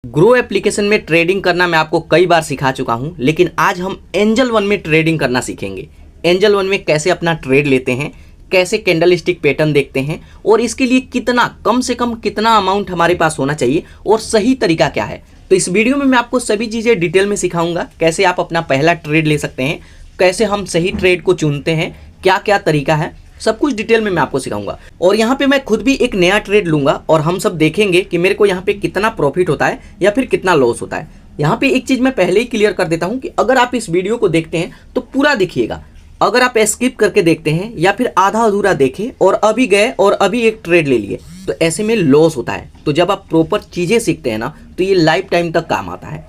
Grow application में trading करना मैं आपको कई बार सिखा चुका हूं, लेकिन आज हम एंजल वन में ट्रेडिंग करना सीखेंगे। एंजल वन में कैसे अपना ट्रेड लेते हैं, कैसे कैंडल स्टिक पैटर्न देखते हैं और इसके लिए कितना कम से कम कितना अमाउंट हमारे पास होना चाहिए और सही तरीका क्या है। तो इस वीडियो में मैं आपको सभी चीज़ें डिटेल में सिखाऊंगा। कैसे आप अपना पहला ट्रेड ले सकते हैं, कैसे हम सही ट्रेड को चुनते हैं, क्या क्या तरीका है, सब कुछ डिटेल में मैं आपको सिखाऊंगा। और यहाँ पे मैं खुद भी एक नया ट्रेड लूंगा और हम सब देखेंगे कि मेरे को यहाँ पे कितना प्रॉफिट होता है या फिर कितना लॉस होता है। यहाँ पे एक चीज़ मैं पहले ही क्लियर कर देता हूँ कि अगर आप इस वीडियो को देखते हैं तो पूरा देखिएगा। अगर आप स्किप करके देखते हैं या फिर आधा अधूरा देखे और अभी गए और अभी एक ट्रेड ले लिए तो ऐसे में लॉस होता है। तो जब आप प्रॉपर चीज़ें सीखते हैं ना तो ये लाइफ टाइम तक काम आता है।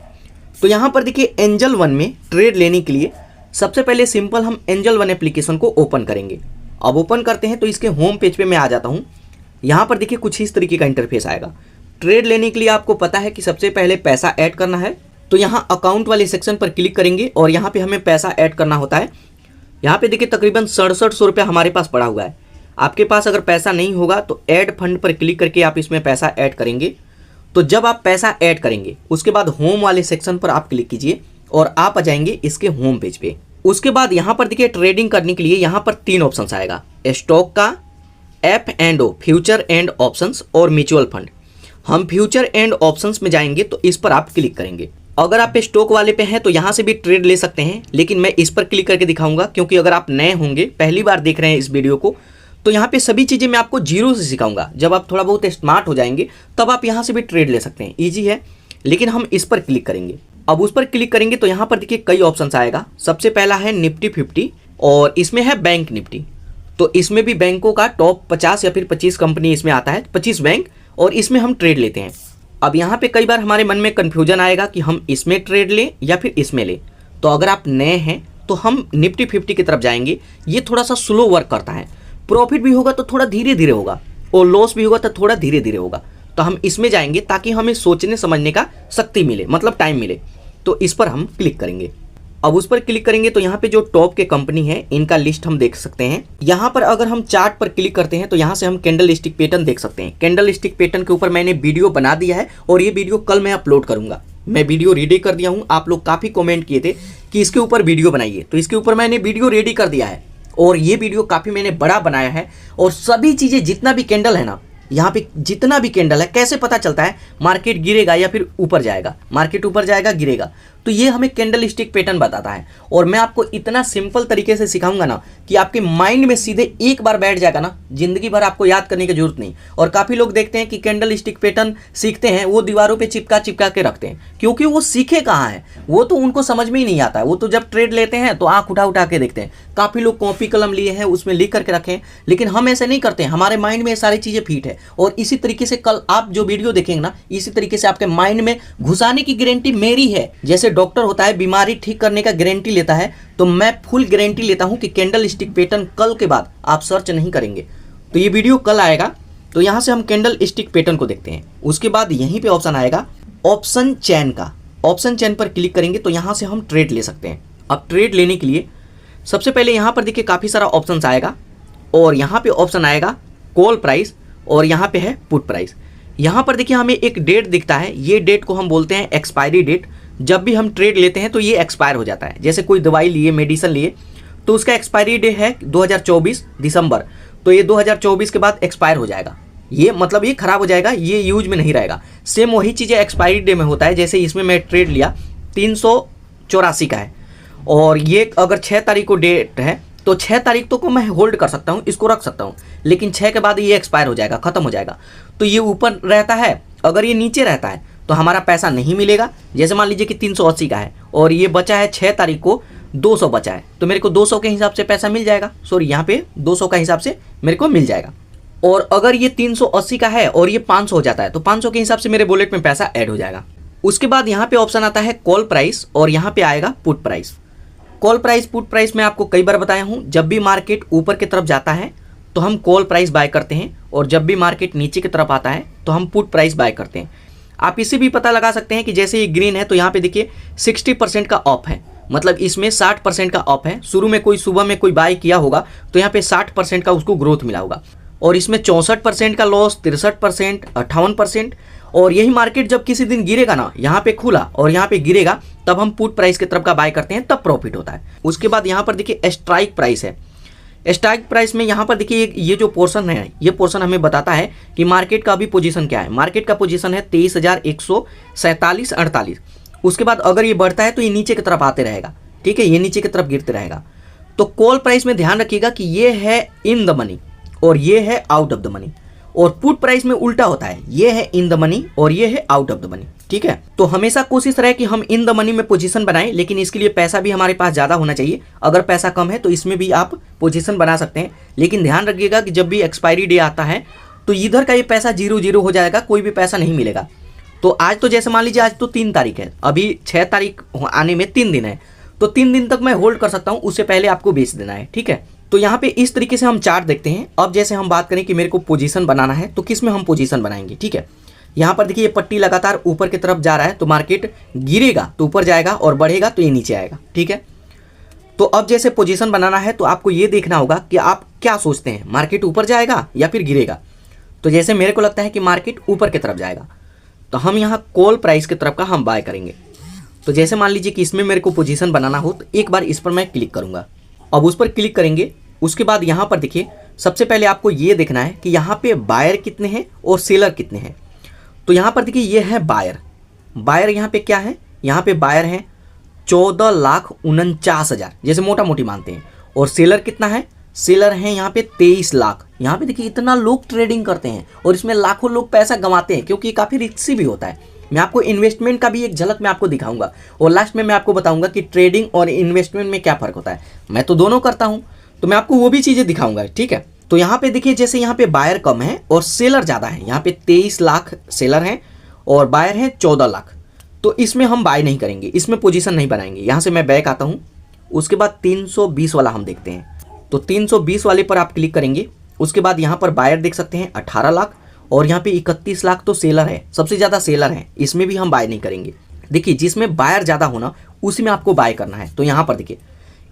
तो यहाँ पर देखिए एंजल वन में ट्रेड लेने के लिए सबसे पहले सिंपल हम एंजल वन एप्लीकेशन को ओपन करेंगे। अब ओपन करते हैं तो इसके होम पेज पे मैं आ जाता हूँ। यहाँ पर देखिए कुछ इस तरीके का इंटरफेस आएगा। ट्रेड लेने के लिए आपको पता है कि सबसे पहले पैसा ऐड करना है। तो यहाँ अकाउंट वाले सेक्शन पर क्लिक करेंगे और यहाँ पे हमें पैसा ऐड करना होता है। यहाँ पे देखिए तकरीबन 6700 रुपया हमारे पास पड़ा हुआ है। आपके पास अगर पैसा नहीं होगा तो ऐड फंड पर क्लिक करके आप इसमें पैसा ऐड करेंगे। तो जब आप पैसा ऐड करेंगे उसके बाद होम वाले सेक्शन पर आप क्लिक कीजिए और आप आ जाएंगे इसके होम पेज पे। उसके बाद यहाँ पर देखिए ट्रेडिंग करने के लिए यहाँ पर 3 ऑप्शंस आएगा, स्टॉक का, F&O फ्यूचर एंड ऑप्शंस और म्यूचुअल फंड। हम फ्यूचर एंड ऑप्शंस में जाएंगे तो इस पर आप क्लिक करेंगे। अगर आप स्टॉक वाले पे हैं तो यहाँ से भी ट्रेड ले सकते हैं, लेकिन मैं इस पर क्लिक करके दिखाऊंगा क्योंकि अगर आप नए होंगे, पहली बार देख रहे हैं इस वीडियो को, तो यहाँ पे सभी चीज़ें मैं आपको जीरो से सिखाऊंगा। जब आप थोड़ा बहुत स्मार्ट हो जाएंगे तब आप यहाँ से भी ट्रेड ले सकते हैं, ईजी है। लेकिन हम इस पर क्लिक करेंगे। अब उस पर क्लिक करेंगे तो यहाँ पर देखिए कई ऑप्शंस आएगा। सबसे पहला है निफ्टी 50 और इसमें है बैंक निफ्टी। तो इसमें भी बैंकों का टॉप 50 या फिर 25 कंपनी इसमें आता है, 25 बैंक, और इसमें हम ट्रेड लेते हैं। अब यहाँ पे कई बार हमारे मन में कन्फ्यूजन आएगा कि हम इसमें ट्रेड लें या फिर इसमें लें। तो अगर आप नए हैं तो हम निफ्टी 50 की तरफ जाएंगे। ये थोड़ा सा स्लो वर्क करता है, प्रॉफिट भी होगा तो थोड़ा धीरे धीरे होगा और लॉस भी होगा तो थोड़ा धीरे धीरे होगा। तो हम इसमें जाएंगे ताकि हमें सोचने समझने का शक्ति मिले, मतलब टाइम मिले। तो इस पर हम क्लिक करेंगे। अब उस पर क्लिक करेंगे तो यहाँ पे जो टॉप के कंपनी है इनका लिस्ट हम देख सकते हैं। यहाँ पर अगर हम चार्ट पर क्लिक करते हैं तो यहाँ से हम कैंडल स्टिक पैटर्न देख सकते हैं। कैंडल स्टिक पैटर्न के ऊपर मैंने वीडियो बना दिया है और ये वीडियो कल मैं अपलोड करूंगा। मैं वीडियो रेडी कर दिया हूँ। आप लोग काफ़ी कॉमेंट किए थे कि इसके ऊपर वीडियो बनाइए, तो इसके ऊपर मैंने वीडियो रेडी कर दिया है और ये वीडियो काफ़ी मैंने बड़ा बनाया है। और सभी चीज़ें जितना भी कैंडल है ना, यहाँ पे जितना भी कैंडल है, कैसे पता चलता है मार्केट गिरेगा या फिर ऊपर जाएगा, मार्केट ऊपर जाएगा गिरेगा, तो ये हमें कैंडल स्टिक पैटर्न बताता है। और मैं आपको इतना सिंपल तरीके से सिखाऊंगा ना कि आपके माइंड में सीधे एक बार बैठ जाएगा ना, जिंदगी भर आपको याद करने की जरूरत नहीं। और काफ़ी लोग देखते हैं कि कैंडल स्टिक पैटर्न सीखते हैं, वो दीवारों पे चिपका चिपका के रखते हैं, क्योंकि वो सीखे कहाँ हैं, वो तो उनको समझ में ही नहीं आता है। वो तो जब ट्रेड लेते हैं तो आँख उठा उठा के देखते हैं। काफ़ी लोग कॉपी कलम लिए हैं, उसमें लिख करके रखे हैं, लेकिन हम ऐसे नहीं करते हैं। हमारे माइंड में ये सारी चीज़ें फिट है और इसी तरीके से कल आप जो वीडियो देखेंगे ना, इसी तरीके से आपके माइंड में घुसाने की गारंटी मेरी है। जैसे डॉक्टर होता है बीमारी ठीक करने का गारंटी लेता है, तो मैं फुल गारंटी लेता हूं कि कैंडल स्टिक पैटर्न कल के बाद आप सर्च नहीं करेंगे। तो ये वीडियो कल आएगा। तो यहां से हम कैंडल स्टिक पैटर्न को देखते हैं। उसके बाद यहीं पे ऑप्शन आएगा ऑप्शन चेन का। ऑप्शन चेन पर क्लिक करेंगे तो यहां से हम ट्रेड ले सकते हैं। अब ट्रेड लेने के लिए सबसे पहले यहां पर देखिए काफ़ी सारा ऑप्शन आएगा और यहाँ पे ऑप्शन आएगा कॉल प्राइस और यहाँ पे है पुट प्राइस। यहाँ पर देखिए हमें एक डेट दिखता है, ये डेट को हम बोलते हैं एक्सपायरी डेट। जब भी हम ट्रेड लेते हैं तो ये एक्सपायर हो जाता है। जैसे कोई दवाई लिए, मेडिसिन लिए, तो उसका एक्सपायरी डेट है 2024 दिसंबर, तो ये 2024 के बाद एक्सपायर हो जाएगा। ये मतलब ये खराब हो जाएगा, ये यूज में नहीं रहेगा। सेम वही चीज़ें एक्सपायरी डे में होता है। जैसे इसमें मैं ट्रेड लिया 384 का है और ये अगर 6 तारीख को डेट है तो 6 तारीख तो को मैं होल्ड कर सकता हूँ, इसको रख सकता हूँ, लेकिन 6 के बाद ये एक्सपायर हो जाएगा, ख़त्म हो जाएगा। तो ये ऊपर रहता है, अगर ये नीचे रहता है तो हमारा पैसा नहीं मिलेगा। जैसे मान लीजिए कि 380 का है और ये बचा है 6 तारीख को 200 बचा है, तो मेरे को 200 के हिसाब से पैसा मिल जाएगा। सॉरी, यहाँ पे 200 का हिसाब से मेरे को मिल जाएगा। और अगर ये 380 का है और ये 500 हो जाता है तो 500 के हिसाब से मेरे वॉलेट में पैसा ऐड हो जाएगा। उसके बाद यहाँ पे ऑप्शन आता है कॉल प्राइस और यहाँ पे आएगा put price. Call price, put price मैं आपको कई बार बताया हूँ। जब भी मार्केट ऊपर की तरफ जाता है तो हम कॉल प्राइस बाय करते हैं और जब भी मार्केट नीचे की तरफ आता है तो हम पुट प्राइस बाय करते हैं। आप इससे भी पता लगा सकते हैं कि जैसे ये ग्रीन है तो यहाँ पे देखिए 60% का ऑफ है, मतलब इसमें 60% का ऑफ है। शुरू में कोई सुबह में कोई बाय किया होगा तो यहाँ पे 60% का उसको ग्रोथ मिला होगा और इसमें 64% का लॉस, 63%, 58% और यही मार्केट जब किसी दिन गिरेगा ना, यहाँ पे खुला और यहाँ पे गिरेगा, तब हम पुट प्राइस की तरफ का बाय करते हैं, तब प्रॉफिट होता है। उसके बाद यहाँ पर देखिए स्ट्राइक प्राइस है। स्ट्राइक प्राइस में यहाँ पर देखिए ये जो पोर्शन है, ये पोर्शन हमें बताता है कि मार्केट का अभी पोजीशन क्या है। मार्केट का पोजीशन है 23,147.48। उसके बाद अगर ये बढ़ता है तो ये नीचे की तरफ आते रहेगा, ठीक है, ये नीचे की तरफ गिरते रहेगा। तो कॉल प्राइस में ध्यान रखिएगा कि ये है इन द मनी और ये है आउट ऑफ द मनी, और पुट प्राइस में उल्टा होता है, ये है इन द मनी और ये है आउट ऑफ द मनी, ठीक है। तो हमेशा कोशिश रहे कि हम इन द मनी में पोजीशन बनाएं, लेकिन इसके लिए पैसा भी हमारे पास ज़्यादा होना चाहिए। अगर पैसा कम है तो इसमें भी आप पोजीशन बना सकते हैं, लेकिन ध्यान रखिएगा कि जब भी एक्सपायरी डे आता है तो इधर का ये पैसा 0-0 हो जाएगा, कोई भी पैसा नहीं मिलेगा। तो आज तो जैसे मान लीजिए आज तो 3 तारीख है, अभी 6 तारीख आने में 3 दिन है, तो 3 दिन तक मैं होल्ड कर सकता हूँ, उससे पहले आपको बेच देना है, ठीक है। तो यहाँ पे इस तरीके से हम चार्ट देखते हैं। अब जैसे हम बात करें कि मेरे को पोजीशन बनाना है तो किस में हम पोजीशन बनाएंगे, ठीक है। यहाँ पर देखिए ये पट्टी लगातार ऊपर की तरफ जा रहा है, तो मार्केट गिरेगा तो ऊपर जाएगा और बढ़ेगा तो ये नीचे आएगा, ठीक है। तो अब जैसे पोजीशन बनाना है तो आपको ये देखना होगा कि आप क्या सोचते हैं, मार्केट ऊपर जाएगा या फिर गिरेगा। तो जैसे मेरे को लगता है कि मार्केट ऊपर की तरफ जाएगा, तो हम यहाँ कॉल प्राइस की तरफ का हम बाय करेंगे। तो जैसे मान लीजिए कि इसमें मेरे को पोजीशन बनाना हो तो एक बार इस पर मैं क्लिक करूँगा। अब उस पर क्लिक करेंगे, उसके बाद यहाँ पर देखिए सबसे पहले आपको ये देखना है कि यहाँ पे बायर कितने हैं और सेलर कितने हैं। तो यहाँ पर देखिए ये है बायर। बायर यहाँ पे क्या है, यहाँ पे बायर हैं 14,49,000, जैसे मोटा मोटी मानते हैं। और सेलर कितना है, सेलर हैं यहाँ पे 23 लाख। यहाँ पे देखिए इतना लोग ट्रेडिंग करते हैं और इसमें लाखों लोग पैसा गंवाते हैं, क्योंकि काफ़ी रिस्की भी होता है। मैं आपको इन्वेस्टमेंट का भी एक झलक मैं आपको दिखाऊंगा और लास्ट में मैं आपको बताऊंगा कि ट्रेडिंग और इन्वेस्टमेंट में क्या फ़र्क होता है। मैं तो दोनों करता हूँ, तो मैं आपको वो भी चीज़ें दिखाऊंगा, ठीक है। तो यहाँ पे देखिए जैसे यहाँ पे बायर कम है और सेलर ज़्यादा है, यहाँ पे 23 लाख सेलर हैं और बायर हैं 14 लाख। तो इसमें हम बाय नहीं करेंगे, इसमें पोजीशन नहीं बनाएंगे। यहाँ से मैं बैक आता हूँ, उसके बाद 320 वाला हम देखते हैं। तो 320 वाले पर आप क्लिक करेंगे, उसके बाद यहाँ पर बायर देख सकते हैं 18 लाख और यहाँ पे 31 लाख तो सेलर है, सबसे ज़्यादा सेलर है, इसमें भी हम बाय नहीं करेंगे। देखिए जिसमें बायर ज़्यादा होना उसी में आपको बाय करना है। तो यहाँ पर देखिए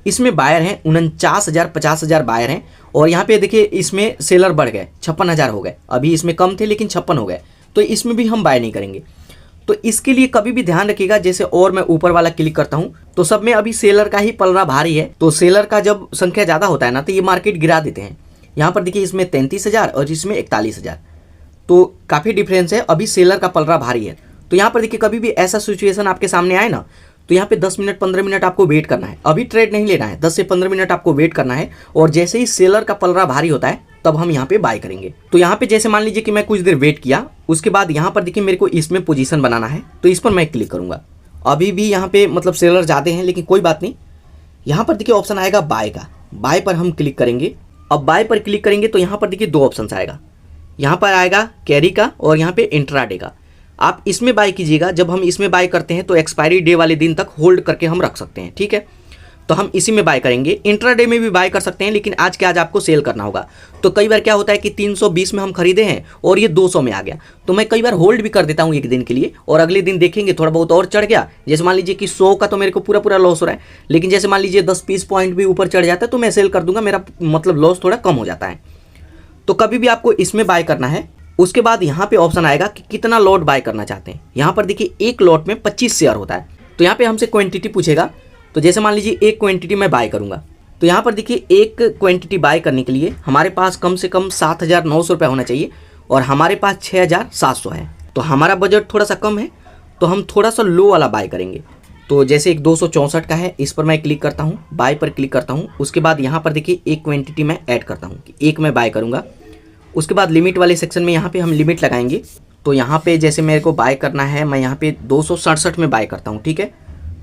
इसमें बायर हैं 49,000 50,000 बायर हैं और यहाँ पे देखिए इसमें सेलर बढ़ गए 56,000 हो गए। अभी इसमें कम थे लेकिन 56 हो गए, तो इसमें भी हम बाय नहीं करेंगे। तो इसके लिए कभी भी ध्यान रखिएगा, जैसे और मैं ऊपर वाला क्लिक करता हूँ तो सब में अभी सेलर का ही पलड़ा भारी है। तो सेलर का जब संख्या ज़्यादा होता है ना तो ये मार्केट गिरा देते हैं। यहाँ पर देखिए इसमें 33,000 और इसमें 41,000, तो काफ़ी डिफरेंस है, अभी सेलर का पलड़ा भारी है। तो यहाँ पर देखिए कभी भी ऐसा सिचुएशन आपके सामने आए ना तो यहाँ पे 10 मिनट 15 मिनट आपको वेट करना है, अभी ट्रेड नहीं लेना है, 10 से 15 मिनट आपको वेट करना है। और जैसे ही सेलर का पलड़ा भारी होता है तब हम यहाँ पे बाय करेंगे। तो यहाँ पे जैसे मान लीजिए कि मैं कुछ देर वेट किया, उसके बाद यहाँ पर देखिए मेरे को इसमें पोजीशन बनाना है, तो इस पर मैं क्लिक करूँगा। अभी भी यहाँ पे मतलब सेलर ज़्यादा हैं, लेकिन कोई बात नहीं। यहाँ पर देखिए ऑप्शन आएगा बाय का, बाय पर हम क्लिक करेंगे। अब बाय पर क्लिक करेंगे तो यहाँ पर देखिए 2 ऑप्शन आएगा, यहाँ पर आएगा कैरी का और यहाँ पे इंट्राडे का। आप इसमें बाय कीजिएगा। जब हम इसमें बाय करते हैं तो एक्सपायरी डे वाले दिन तक होल्ड करके हम रख सकते हैं, ठीक है। तो हम इसी में बाय करेंगे। इंट्राडे में भी बाय कर सकते हैं, लेकिन आज के आज आपको सेल करना होगा। तो कई बार क्या होता है कि 320 में हम खरीदे हैं और ये 200 में आ गया, तो मैं कई बार होल्ड भी कर देता हूँ एक दिन के लिए, और अगले दिन देखेंगे थोड़ा बहुत और चढ़ गया। जैसे मान लीजिए कि 100 का तो मेरे को पूरा लॉस हो रहा है, लेकिन जैसे मान लीजिए 10-20 पॉइंट भी ऊपर चढ़ जाता है तो मैं सेल कर दूंगा, मेरा मतलब लॉस थोड़ा कम हो जाता है। तो कभी भी आपको इसमें बाय करना है। उसके बाद यहाँ पे ऑप्शन आएगा कि कितना लॉट बाय करना चाहते हैं। यहाँ पर देखिए एक लॉट में 25 शेयर होता है। तो यहाँ पे हमसे क्वांटिटी पूछेगा, तो जैसे मान लीजिए एक क्वांटिटी मैं बाय करूँगा, तो यहाँ पर देखिए एक क्वांटिटी बाय करने के लिए हमारे पास कम से कम 7,900 रुपये होना चाहिए और हमारे पास 6,700 है। तो हमारा बजट थोड़ा सा कम है, तो हम थोड़ा सा लो वाला बाय करेंगे। तो जैसे एक 264 का है, इस पर मैं क्लिक करता हूँ, बाय पर क्लिक करता हूँ। उसके बाद यहाँ पर देखिए एक क्वांटिटी मैं ऐड करता हूँ कि एक मैं बाय करूँगा। उसके बाद लिमिट वाले सेक्शन में यहाँ पे हम लिमिट लगाएंगे। तो यहाँ पे जैसे मेरे को बाय करना है, मैं यहाँ पे 267 में बाय करता हूँ, ठीक है।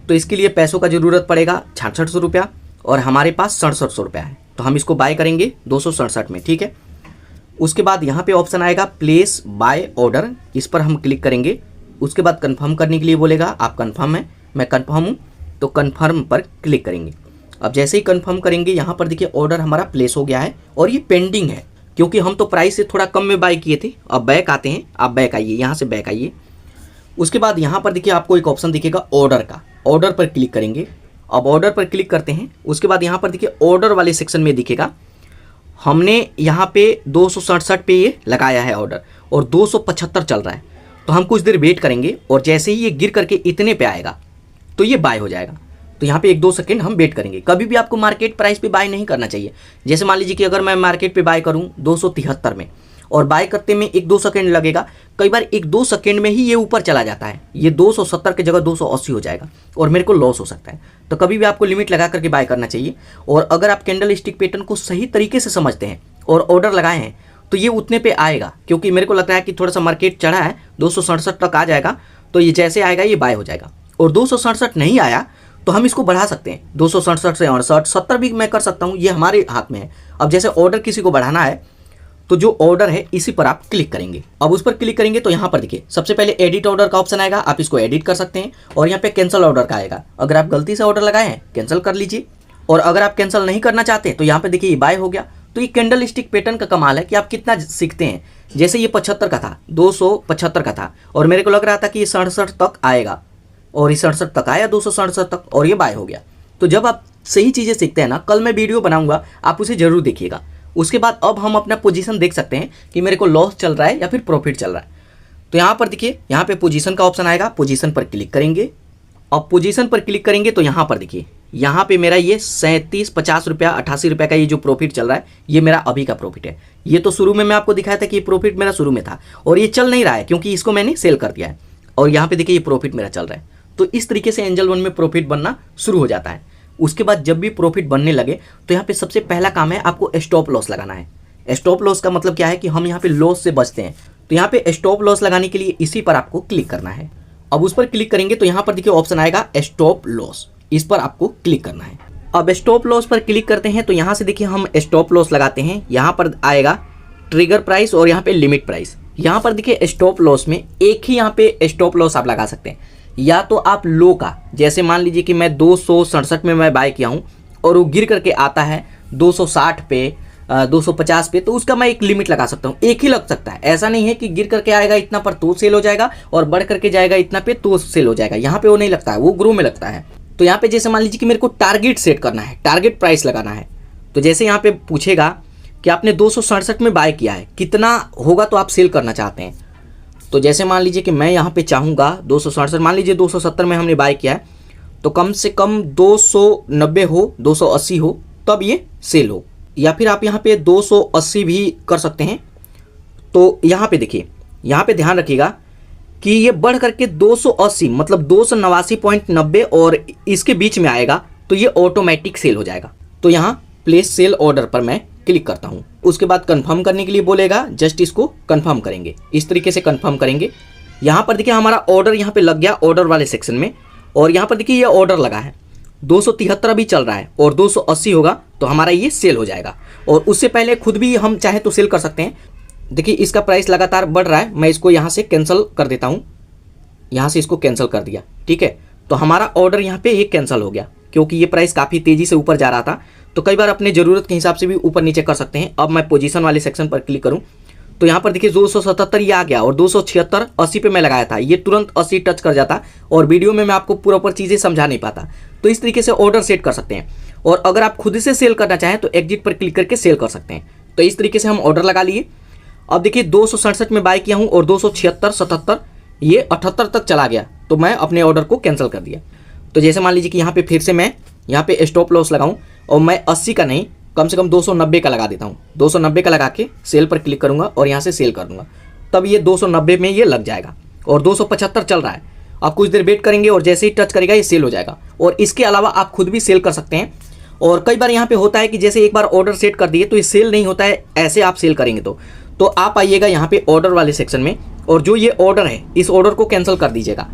तो इसके लिए पैसों का ज़रूरत पड़ेगा 6600 रुपया और हमारे पास 6700 रुपया है, तो हम इसको बाय करेंगे 267 में, ठीक है। उसके बाद यहाँ पे ऑप्शन आएगा प्लेस बाय ऑर्डर, इस पर हम क्लिक करेंगे। उसके बाद कंफर्म करने के लिए बोलेगा, आप कंफर्म है, मैं कंफर्म हूँ, तो कंफर्म पर क्लिक करेंगे। अब जैसे ही कंफर्म करेंगे यहाँ पर देखिए ऑर्डर हमारा प्लेस हो गया है और ये पेंडिंग है, क्योंकि हम तो प्राइस से थोड़ा कम में बाय किए थे। अब बैक आते हैं, आप बैक आइए, यहाँ से बैक आइए। उसके बाद यहाँ पर देखिए आपको एक ऑप्शन दिखेगा ऑर्डर का, ऑर्डर पर क्लिक करेंगे। अब ऑर्डर पर क्लिक करते हैं। उसके बाद यहाँ पर देखिए ऑर्डर वाले सेक्शन में दिखेगा, हमने यहाँ पे 267 पे ये लगाया है ऑर्डर और 275 चल रहा है। तो हम कुछ देर वेट करेंगे और जैसे ही ये गिर करके इतने पे आएगा तो ये बाय हो जाएगा। तो यहाँ पे 1-2 सेकंड हम वेट करेंगे। कभी भी आपको मार्केट प्राइस पे बाय नहीं करना चाहिए। जैसे मान लीजिए कि अगर मैं मार्केट पे बाय करूँ 273 में और बाय करते में 1-2 सेकंड लगेगा, कई बार 1-2 सेकंड में ही ये ऊपर चला जाता है, ये 270 की जगह 280 हो जाएगा और मेरे को लॉस हो सकता है। तो कभी भी आपको लिमिट लगा करके बाय करना चाहिए। और अगर आप कैंडल स्टिक पैटर्न को सही तरीके से समझते हैं और ऑर्डर लगाए हैं तो ये उतने पे आएगा, क्योंकि मेरे को लगता है कि थोड़ा सा मार्केट चढ़ा है, 267 तक आ जाएगा, तो ये जैसे आएगा ये बाय हो जाएगा। और 267 नहीं आया तो हम इसको बढ़ा सकते हैं, 267 से 68, 70 भी मैं कर सकता हूँ, ये हमारे हाथ में है। अब जैसे ऑर्डर किसी को बढ़ाना है तो जो ऑर्डर है इसी पर आप क्लिक करेंगे। अब उस पर क्लिक करेंगे तो यहाँ पर देखिए सबसे पहले एडिट ऑर्डर का ऑप्शन आएगा, आप इसको एडिट कर सकते हैं। और यहाँ पे कैंसिल ऑर्डर का आएगा, अगर आप गलती से ऑर्डर लगाए हैं कैंसिल कर लीजिए। और अगर आप कैंसिल नहीं करना चाहते तो यहाँ पे देखिए ये बाय हो गया। तो ये कैंडल स्टिक पैटर्न का कमाल है कि आप कितना सीखते हैं। जैसे ये 75 का था, 275 का था और मेरे को लग रहा था कि ये 67 तक आएगा और ये 67 तक आया, 267 तक, और ये बाय हो गया। तो जब आप सही चीज़ें सीखते हैं ना, कल मैं वीडियो बनाऊंगा, आप उसे जरूर देखिएगा। उसके बाद अब हम अपना पोजीशन देख सकते हैं कि मेरे को लॉस चल रहा है या फिर प्रॉफिट चल रहा है। तो यहाँ पर देखिए, यहाँ पे पोजीशन का ऑप्शन आएगा, पोजीशन पर क्लिक करेंगे। अब पोजीशन पर क्लिक करेंगे तो यहाँ पर देखिए, यहाँ पे मेरा ये 37, 50 रुपया, 88 रुपये का ये जो प्रॉफिट चल रहा है, ये मेरा अभी का प्रॉफिट है। ये तो शुरू में मैं आपको दिखाया था कि ये प्रॉफिट मेरा शुरू में था और ये चल नहीं रहा है क्योंकि इसको मैंने सेल कर दिया है। और यहाँ पे देखिए ये प्रॉफिट मेरा चल रहा है। तो इस तरीके से एंजल वन में प्रॉफिट बनना शुरू हो जाता है। उसके बाद जब भी प्रॉफिट बनने लगे तो यहाँ पे सबसे पहला काम है आपको स्टॉप लॉस लगाना है। स्टॉप लॉस का मतलब क्या है कि हम यहाँ पे लॉस से बचते हैं। तो यहाँ पे स्टॉप लॉस लगाने के लिए इसी पर आपको क्लिक करना है। अब उस पर क्लिक करेंगे तो यहाँ पर देखिए ऑप्शन आएगा स्टॉप लॉस, इस पर आपको क्लिक करना है। अब स्टॉप लॉस पर क्लिक करते हैं तो यहाँ से देखिए हम स्टॉप लॉस लगाते हैं। यहाँ पर आएगा ट्रिगर प्राइस और यहाँ पे लिमिट प्राइस। यहाँ पर देखिए स्टॉप लॉस में एक ही यहाँ पे स्टॉप लॉस आप लगा सकते हैं, या तो आप लो का, जैसे मान लीजिए कि मैं 267 में मैं बाय किया हूँ और वो गिर करके आता है 260 पे, 250 पे, तो उसका मैं एक लिमिट लगा सकता हूँ। एक ही लग सकता है, ऐसा नहीं है कि गिर करके आएगा इतना पर तो सेल हो जाएगा और बढ़ करके जाएगा इतना पे तो सेल हो जाएगा। यहाँ पे वो नहीं लगता है, वो ग्रो में लगता है। तो यहाँ पे जैसे मान लीजिए कि मेरे को टारगेट सेट करना है, टारगेट प्राइस लगाना है। तो जैसे यहाँ पे पूछेगा कि आपने 267 में बाय किया है, कितना होगा तो आप सेल करना चाहते हैं। तो जैसे मान लीजिए कि मैं यहाँ पे चाहूँगा 267, मान लीजिए 270 में हमने बाय किया है, तो कम से कम 290 हो, 280 हो, तब ये सेल हो। या फिर आप यहाँ पे 280 भी कर सकते हैं। तो यहाँ पे देखिए, यहाँ पे ध्यान रखिएगा कि ये बढ़ करके 280 मतलब 289.90 और इसके बीच में आएगा तो ये ऑटोमेटिक सेल हो जाएगा। तो यहाँ प्लेस सेल ऑर्डर पर मैं क्लिक करता हूँ। उसके बाद कंफर्म करने के लिए बोलेगा, जस्ट इसको कंफर्म करेंगे, इस तरीके से कंफर्म करेंगे। यहाँ पर देखिए हमारा ऑर्डर यहाँ पे लग गया ऑर्डर वाले सेक्शन में। और यहाँ पर देखिए ये ऑर्डर लगा है, 273 अभी चल रहा है और 280 होगा तो हमारा ये सेल हो जाएगा। और उससे पहले खुद भी हम चाहे तो सेल कर सकते हैं। देखिए इसका प्राइस लगातार बढ़ रहा है, मैं इसको यहाँ से कैंसिल कर देता हूँ, यहाँ से इसको कैंसिल कर दिया, ठीक है। तो हमारा ऑर्डर यहाँ पे ये कैंसिल हो गया क्योंकि ये प्राइस काफ़ी तेज़ी से ऊपर जा रहा था। तो कई बार अपने ज़रूरत के हिसाब से भी ऊपर नीचे कर सकते हैं। अब मैं पोजीशन वाले सेक्शन पर क्लिक करूँ तो यहाँ पर देखिए 277 ये आ गया और 276 80 पे मैं लगाया था, ये तुरंत 80 टच कर जाता और वीडियो में मैं आपको पूरा चीज़ें समझा नहीं पाता। तो इस तरीके से ऑर्डर सेट कर सकते हैं। और अगर आप खुद से सेल करना चाहें तो एग्जिट पर क्लिक करके सेल कर सकते हैं। तो इस तरीके से हम ऑर्डर लगा लिए। अब देखिए 267 में बाय किया हूँ और 276, 77 ये 78 तक चला गया तो मैं अपने ऑर्डर को कैंसिल कर दिया। तो जैसे मान लीजिए कि यहाँ पे फिर से मैं यहाँ पे स्टॉप लॉस लगाऊं और मैं 80 का नहीं, कम से कम 290 का लगा देता हूँ। 290 का लगा के सेल पर क्लिक करूँगा और यहाँ से सेल कर दूँगा, तब ये 290 में ये लग जाएगा। और 275 चल रहा है, आप कुछ देर वेट करेंगे और जैसे ही टच करेगा ये सेल हो जाएगा। और इसके अलावा आप खुद भी सेल कर सकते हैं। और कई बार यहाँ पे होता है कि जैसे एक बार ऑर्डर सेट कर दिए तो ये सेल नहीं होता है, ऐसे आप सेल करेंगे तो आप आइएगा यहाँ पे ऑर्डर वाले सेक्शन में और जो ये ऑर्डर है इस ऑर्डर को कैंसिल कर दीजिएगा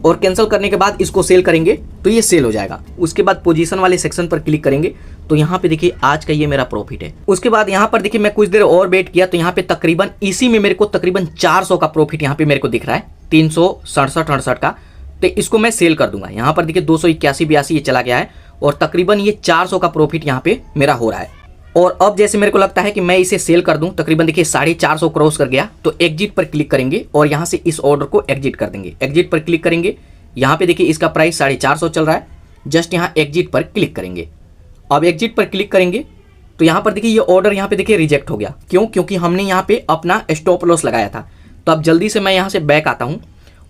और कैंसिल करने के बाद इसको सेल करेंगे तो ये सेल हो जाएगा। उसके बाद पोजीशन वाले सेक्शन पर क्लिक करेंगे तो यहाँ पे देखिए आज का ये मेरा प्रॉफिट है। उसके बाद यहाँ पर देखिए मैं कुछ देर और वेट किया तो यहाँ पे तकरीबन इसी में मेरे को तकरीबन 400 का प्रॉफिट यहाँ पे मेरे को दिख रहा है, 367-68 का। तो इसको मैं सेल कर दूंगा। यहाँ पर देखिए 281-82 ये चला गया है और तकरीबन ये 400 का प्रॉफिट यहाँ पे मेरा हो रहा है। और अब जैसे मेरे को लगता है कि मैं इसे सेल कर दूं, तकरीबन देखिए 450 क्रॉस कर गया तो एग्जिट पर क्लिक करेंगे और यहाँ से इस ऑर्डर को एग्जिट कर देंगे। एग्जिट पर क्लिक करेंगे, यहाँ पे देखिए इसका प्राइस 450 चल रहा है, जस्ट यहाँ एग्जिट पर क्लिक करेंगे। अब एग्जिट पर क्लिक करेंगे तो यहाँ पर देखिए ये ऑर्डर यहाँ पे देखिए रिजेक्ट हो गया। क्यों? क्योंकि हमने यहाँ पे अपना स्टॉप लॉस लगाया था। तो अब जल्दी से मैं यहाँ से बैक आता हूँ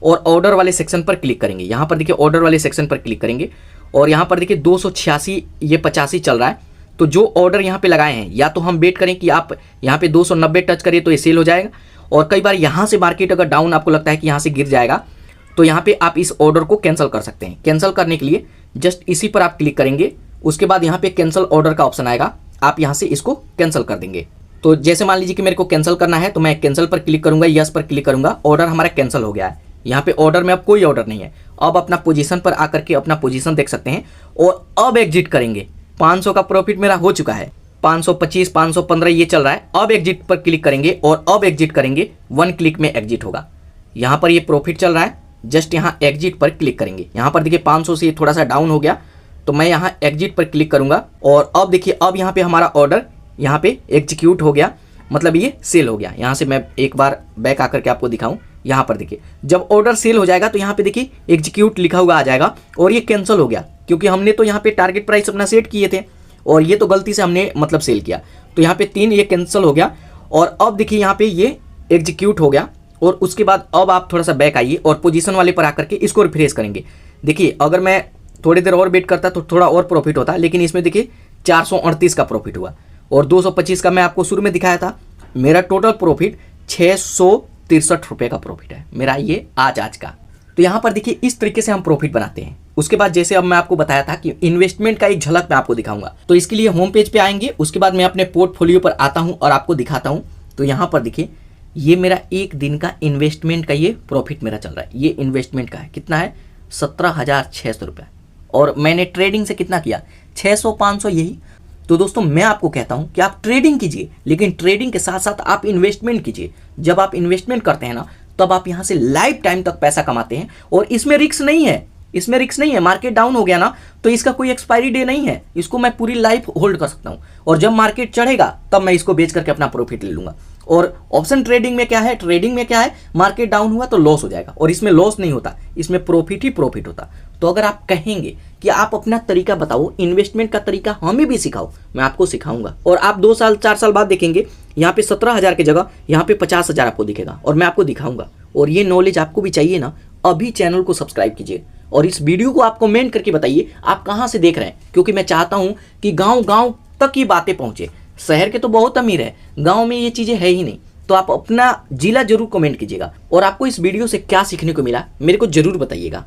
और ऑर्डर वाले सेक्शन पर क्लिक करेंगे। यहाँ पर देखिए ऑर्डर वाले सेक्शन पर क्लिक करेंगे और यहाँ पर देखिए 286 ये 85 चल रहा है। तो जो ऑर्डर यहाँ पे लगाए हैं या तो हम वेट करें कि आप यहाँ पे 290 टच करिए तो ये सेल हो जाएगा, और कई बार यहाँ से मार्केट अगर डाउन आपको लगता है कि यहाँ से गिर जाएगा तो यहाँ पे आप इस ऑर्डर को कैंसिल कर सकते हैं। कैंसिल करने के लिए जस्ट इसी पर आप क्लिक करेंगे, उसके बाद यहाँ पे कैंसिल ऑर्डर का ऑप्शन आएगा, आप यहाँ से इसको कैंसिल कर देंगे। तो जैसे मान लीजिए कि मेरे को कैंसिल करना है तो मैं कैंसिल पर क्लिक करूंगा, यस पर क्लिक करूंगा, ऑर्डर हमारा कैंसिल हो गया है। यहाँ पे ऑर्डर में अब कोई ऑर्डर नहीं है। अब अपना पोजीशन पर आकर के अपना पोजीशन देख सकते हैं और अब एग्जिट करेंगे। 500 का प्रॉफिट मेरा हो चुका है, 525 515 ये चल रहा है। अब एग्जिट पर क्लिक करेंगे और अब एग्जिट करेंगे, 1 क्लिक में एग्जिट होगा। यहाँ पर ये प्रॉफिट चल रहा है, जस्ट यहाँ एग्जिट पर क्लिक करेंगे। यहाँ पर देखिए 500 से थोड़ा सा डाउन हो गया तो मैं यहाँ एग्जिट पर क्लिक करूंगा और अब देखिए अब यहाँ पे हमारा ऑर्डर यहाँ पे एग्जीक्यूट हो गया, मतलब ये सेल हो गया। यहाँ से मैं एक बार बैक आकर के आपको दिखाऊं, यहाँ पर देखिए जब ऑर्डर सेल हो जाएगा तो यहाँ पे देखिए एग्जीक्यूट लिखा हुआ आ जाएगा और ये कैंसिल हो गया क्योंकि हमने तो यहाँ पे टारगेट प्राइस अपना सेट किए थे और ये तो गलती से हमने मतलब सेल किया। तो यहाँ पे 3 ये कैंसिल हो गया और अब देखिए यहाँ पे ये एग्जीक्यूट हो गया। और उसके बाद अब आप थोड़ा सा बैक आइए और पोजीशन वाले पर आकर के इसको रिफ्रेश करेंगे। देखिए अगर मैं थोड़ी देर और वेट करता तो थोड़ा और प्रॉफिट होता, लेकिन इसमें देखिए 438 का प्रॉफिट हुआ और 225 का मैं आपको शुरू में दिखाया था। मेरा टोटल प्रॉफिट 663 रुपये का प्रॉफिट है मेरा ये आज का। तो यहाँ पर देखिए इस तरीके से हम प्रॉफिट बनाते हैं। उसके बाद जैसे अब मैं आपको बताया था कि इन्वेस्टमेंट का एक झलक मैं आपको दिखाऊंगा, तो इसके लिए होम पेज पे आएंगे, उसके बाद मैं अपने पोर्टफोलियो पर आता हूँ और आपको दिखाता हूँ। तो यहाँ पर देखिए ये मेरा एक दिन का इन्वेस्टमेंट का ये प्रॉफिट मेरा चल रहा है। ये इन्वेस्टमेंट का है, कितना है 17,600 रुपये, और मैंने ट्रेडिंग से कितना किया 600-500 यही। तो दोस्तों मैं आपको कहता हूं कि आप ट्रेडिंग कीजिए, लेकिन ट्रेडिंग के साथ साथ आप इन्वेस्टमेंट कीजिए। जब आप इन्वेस्टमेंट करते हैं ना तब आप यहां से लाइफ टाइम तक पैसा कमाते हैं और इसमें रिस्क नहीं है, इसमें रिस्क नहीं है। मार्केट डाउन हो गया ना तो इसका कोई एक्सपायरी डे नहीं है, इसको मैं पूरी लाइफ होल्ड कर सकता हूं और जब मार्केट चढ़ेगा तब मैं इसको बेच करके अपना प्रॉफिट ले लूंगा। और ऑप्शन ट्रेडिंग में क्या है, ट्रेडिंग में क्या है, मार्केट डाउन हुआ तो लॉस हो जाएगा और इसमें लॉस नहीं होता, इसमें प्रॉफिट ही प्रॉफिट होता। तो अगर आप कहेंगे कि आप अपना तरीका बताओ, इन्वेस्टमेंट का तरीका हमें भी सिखाओ, मैं आपको सिखाऊंगा और आप 2 साल 4 साल बाद देखेंगे यहाँ पे 17,000 की जगह यहाँ पे 50,000 आपको दिखेगा और मैं आपको दिखाऊंगा। और ये नॉलेज आपको भी चाहिए ना, अभी चैनल को सब्सक्राइब कीजिए और इस वीडियो को आप कमेंट करके बताइए आप कहाँ से देख रहे हैं, क्योंकि मैं चाहता हूँ कि गाँव तक ही बातें पहुँचे। शहर के तो बहुत अमीर है, गाँव में ये चीज़ें है ही नहीं। तो आप अपना जिला जरूर कमेंट कीजिएगा और आपको इस वीडियो से क्या सीखने को मिला मेरे को जरूर बताइएगा।